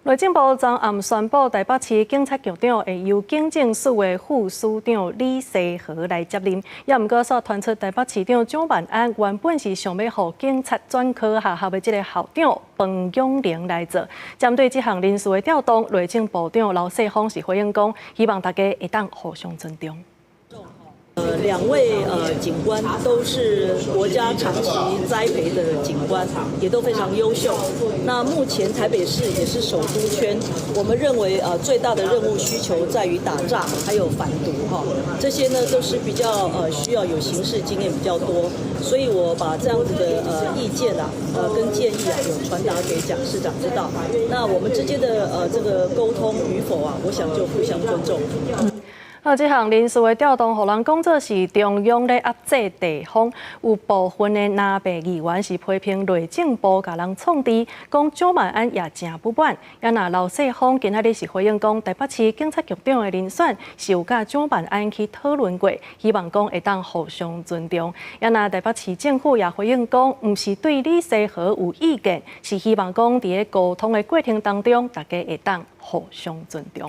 内政部昨暗宣布，台北市警察局长会由警政署的副署长李世和来接任。也毋过，所传出台北市长蒋万安原本是想要互警察专科学校的这个校长彭永玲来做。针对这项人事的调动，内政部长刘世芳是回应讲，希望大家会当互相尊重。两位警官都是国家长期栽培的警官，也都非常优秀。那目前台北市也是首都圈，我们认为最大的任务需求在于打诈还有反毒哈，这些呢都是比较需要有刑事经验比较多，所以我把这样子的意见跟建议有传达给蒋市长知道。那我们之间的这个沟通与否我想就互相尊重。这项人事的调动，互人讲作是中央咧压制地方。有部分的南北议员是批评内政部甲人创治，讲蒋万安也真不满。也那刘世芳今仔日是回应讲，台北市警察局长的人选是有甲蒋万安去讨论过，希望讲会当互相尊重。也那台北市政府也回应讲，毋是对李世和有意见，是希望讲伫个沟通的过程当中，大家会当互相尊重。